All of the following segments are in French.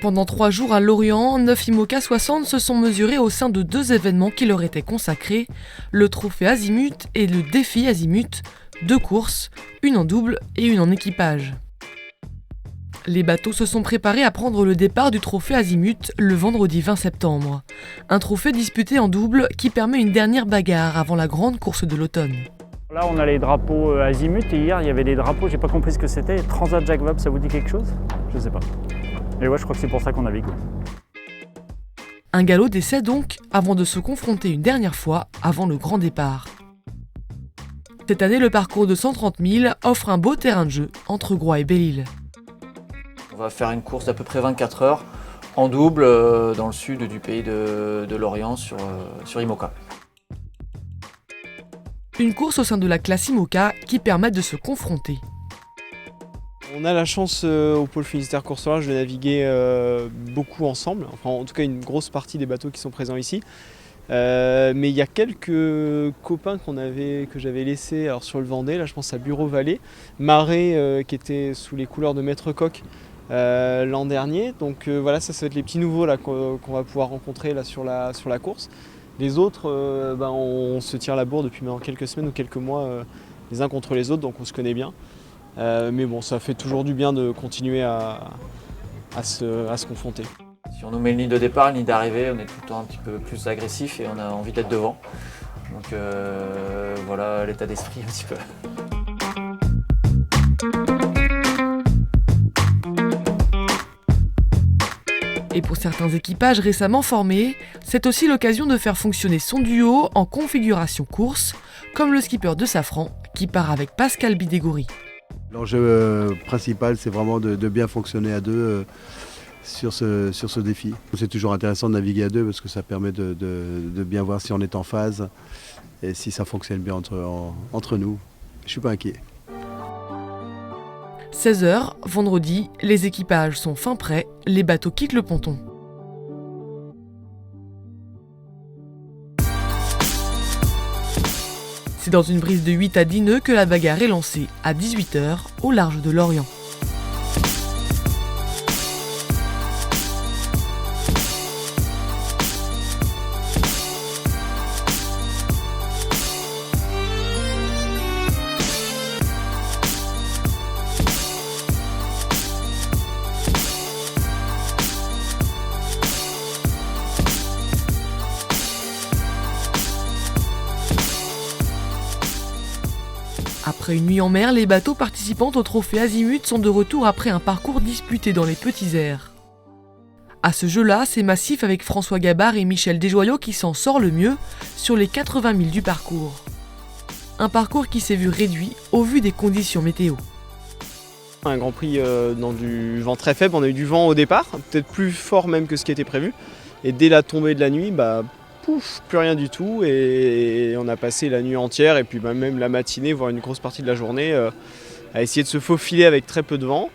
Pendant 3 jours à Lorient, 9 IMOCA 60 se sont mesurés au sein de 2 événements qui leur étaient consacrés, le trophée Azimut et le défi Azimut, 2 courses, une en double et une en équipage. Les bateaux se sont préparés à prendre le départ du trophée Azimut le vendredi 20 septembre. Un trophée disputé en double qui permet une dernière bagarre avant la grande course de l'automne. Là on a les drapeaux Azimut et hier il y avait des drapeaux, j'ai pas compris ce que c'était. Transat Jacques Vabre, ça vous dit quelque chose? Je sais pas. Mais ouais, je crois que c'est pour ça qu'on navigue. Un galop d'essai donc, avant de se confronter une dernière fois avant le grand départ. Cette année, le parcours de 130 000 offre un beau terrain de jeu entre Groix et Belle-Île. On va faire une course d'à peu près 24 heures en double dans le sud du pays de Lorient sur IMOCA. Une course au sein de la classe IMOCA qui permet de se confronter. On a la chance au pôle Finistère Course Large de naviguer beaucoup ensemble, enfin en tout cas une grosse partie des bateaux qui sont présents ici. Mais il y a quelques copains que j'avais laissés sur le Vendée, là je pense à Bureau Vallée, Marais qui était sous les couleurs de Maître Coq l'an dernier. Donc voilà, ça va être les petits nouveaux là, qu'on va pouvoir rencontrer là, sur la course. Les autres, on se tire la bourre depuis maintenant quelques semaines ou quelques mois les uns contre les autres, donc on se connaît bien. Mais bon, ça fait toujours du bien de continuer à se confronter. Si on nous met le nid de départ, le nid d'arrivée, on est tout le temps un petit peu plus agressif et on a envie d'être devant. Donc voilà l'état d'esprit un petit peu. Et pour certains équipages récemment formés, c'est aussi l'occasion de faire fonctionner son duo en configuration course, comme le skipper de Safran qui part avec Pascal Bidégouri. L'enjeu principal, c'est vraiment de bien fonctionner à deux sur ce défi. C'est toujours intéressant de naviguer à deux parce que ça permet de bien voir si on est en phase et si ça fonctionne bien entre nous. Je ne suis pas inquiet. 16h, vendredi, les équipages sont fin prêts, les bateaux quittent le ponton. C'est dans une brise de 8 à 10 nœuds que la bagarre est lancée à 18h au large de Lorient. Après une nuit en mer, les bateaux participant au trophée Azimut sont de retour après un parcours disputé dans les petits airs. À ce jeu-là, c'est massif avec François Gabard et Michel Desjoyaux qui s'en sort le mieux sur les 80 000 du parcours. Un parcours qui s'est vu réduit au vu des conditions météo. Un Grand Prix dans du vent très faible, on a eu du vent au départ, peut-être plus fort même que ce qui était prévu. Et dès la tombée de la nuit, plus rien du tout et on a passé la nuit entière et puis même la matinée, voire une grosse partie de la journée à essayer de se faufiler avec très peu de vent.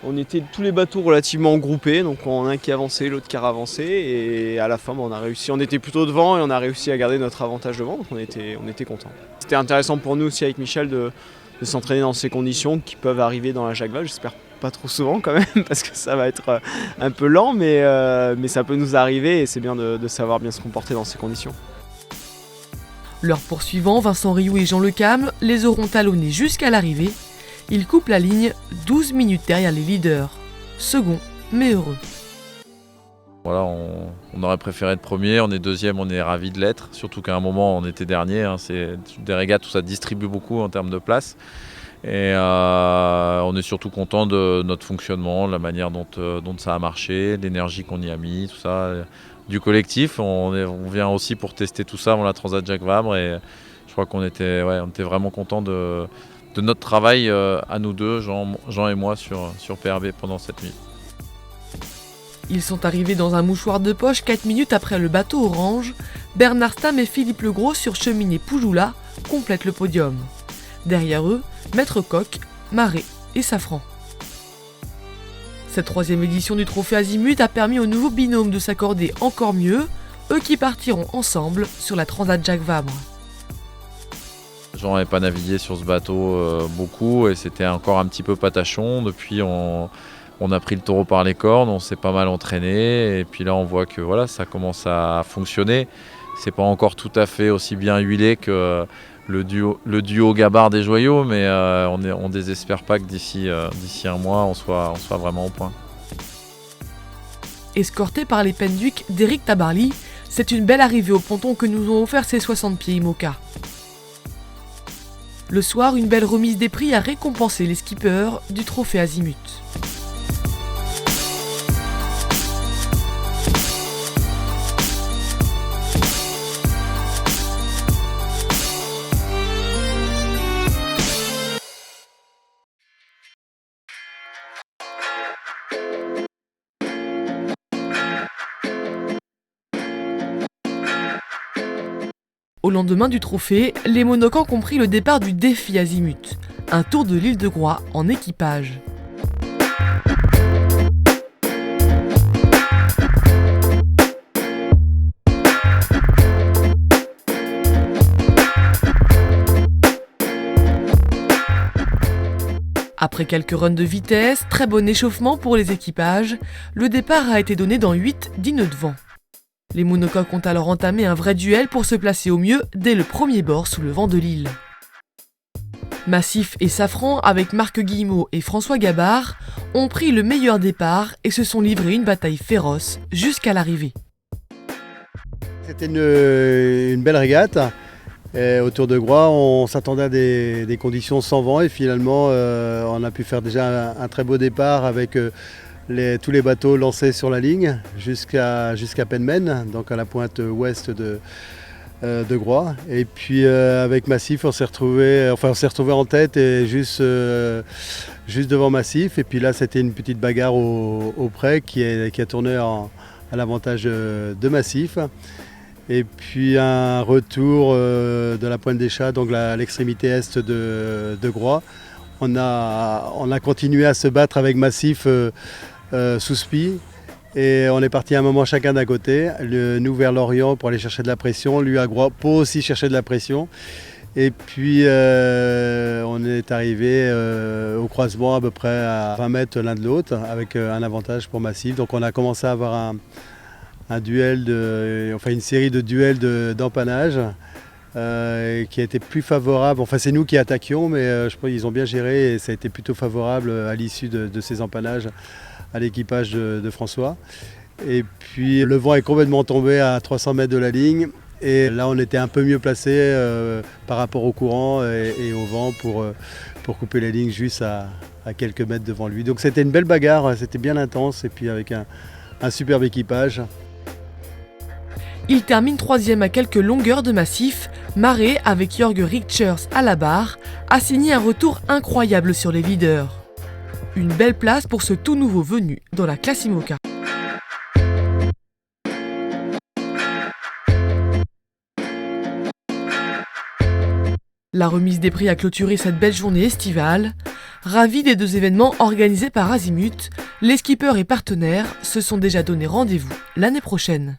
On était tous les bateaux relativement groupés, donc on a un qui avançait, l'autre qui avancé et à la fin on a réussi, on était plutôt devant et on a réussi à garder notre avantage devant, donc on était contents. C'était intéressant pour nous aussi avec Michel de s'entraîner dans ces conditions qui peuvent arriver dans la Jacques Vabre, j'espère pas trop souvent quand même parce que ça va être un peu lent mais ça peut nous arriver et c'est bien de savoir bien se comporter dans ces conditions. Leurs poursuivants, Vincent Rioux et Jean Le Cam, les auront talonnés jusqu'à l'arrivée. Ils coupent la ligne 12 minutes derrière les leaders. Second, mais heureux. Voilà, on aurait préféré être premier, on est deuxième, on est ravis de l'être, surtout qu'à un moment on était dernier, c'est des régates où ça distribue beaucoup en termes de place. Et on est surtout content de notre fonctionnement, la manière dont ça a marché, l'énergie qu'on y a mis, tout ça, du collectif. On vient aussi pour tester tout ça avant la Transat Jacques Vabre et je crois qu'on était vraiment contents de notre travail à nous deux, Jean et moi, sur PRB pendant cette nuit. Ils sont arrivés dans un mouchoir de poche 4 minutes après le bateau orange. Bernard Stam et Philippe Legros sur Cheminée Poujoula complètent le podium. Derrière eux, Maître Coq, Marais et Safran. Cette 3e édition du trophée Azimut a permis au nouveau binôme de s'accorder encore mieux, eux qui partiront ensemble sur la Transat Jacques Vabre. Jean n'avait pas navigué sur ce bateau beaucoup et c'était encore un petit peu patachon. Depuis, On a pris le taureau par les cornes, on s'est pas mal entraîné et puis là on voit que voilà, ça commence à fonctionner. C'est pas encore tout à fait aussi bien huilé que le duo Gabard des Joyaux, mais on désespère pas que d'ici un mois on soit vraiment au point. Escorté par les Penduics d'Éric Tabarly, c'est une belle arrivée au ponton que nous ont offert ces 60 pieds IMOCA. Le soir, une belle remise des prix a récompensé les skippers du trophée Azimut. Au lendemain du trophée, les Monocans ont pris le départ du défi Azimut, un tour de l'île de Groix en équipage. Après quelques runs de vitesse, très bon échauffement pour les équipages, le départ a été donné dans 8-10 nœuds de vent. Les monocoques ont alors entamé un vrai duel pour se placer au mieux dès le premier bord sous le vent de l'île. Massif et Safran, avec Marc Guillemot et François Gabard, ont pris le meilleur départ et se sont livrés une bataille féroce jusqu'à l'arrivée. C'était une belle régate. Et autour de Groix, on s'attendait à des conditions sans vent et finalement on a pu faire déjà un très beau départ avec tous les bateaux lancés sur la ligne jusqu'à Penmen, donc à la pointe ouest de Groix. Et puis avec Massif, on s'est retrouvé en tête et juste devant Massif. Et puis là, c'était une petite bagarre au près qui a tourné à l'avantage de Massif. Et puis un retour de la Pointe des Chats, donc à l'extrémité est de Groix. On a continué à se battre avec Massif sous spi. Et on est parti un moment chacun d'un côté, nous vers l'Orient pour aller chercher de la pression, lui à Groix pour aussi chercher de la pression. Et puis on est arrivé au croisement à peu près à 20 mètres l'un de l'autre avec un avantage pour Massif. Donc on a commencé à avoir une série de duels d'empannage qui a été plus favorable. Enfin, c'est nous qui attaquions, mais je pense qu'ils ont bien géré et ça a été plutôt favorable à l'issue de ces empannages à l'équipage de François. Et puis le vent est complètement tombé à 300 mètres de la ligne et là on était un peu mieux placé par rapport au courant et au vent pour couper la ligne juste à quelques mètres devant lui. Donc c'était une belle bagarre, c'était bien intense et puis avec un superbe équipage. Il termine 3e à quelques longueurs de Massif. Marais, avec Jörg Richers à la barre, a signé un retour incroyable sur les leaders. Une belle place pour ce tout nouveau venu dans la classe IMOCA. La remise des prix a clôturé cette belle journée estivale. Ravis des 2 événements organisés par Azimut, les skippers et partenaires se sont déjà donné rendez-vous l'année prochaine.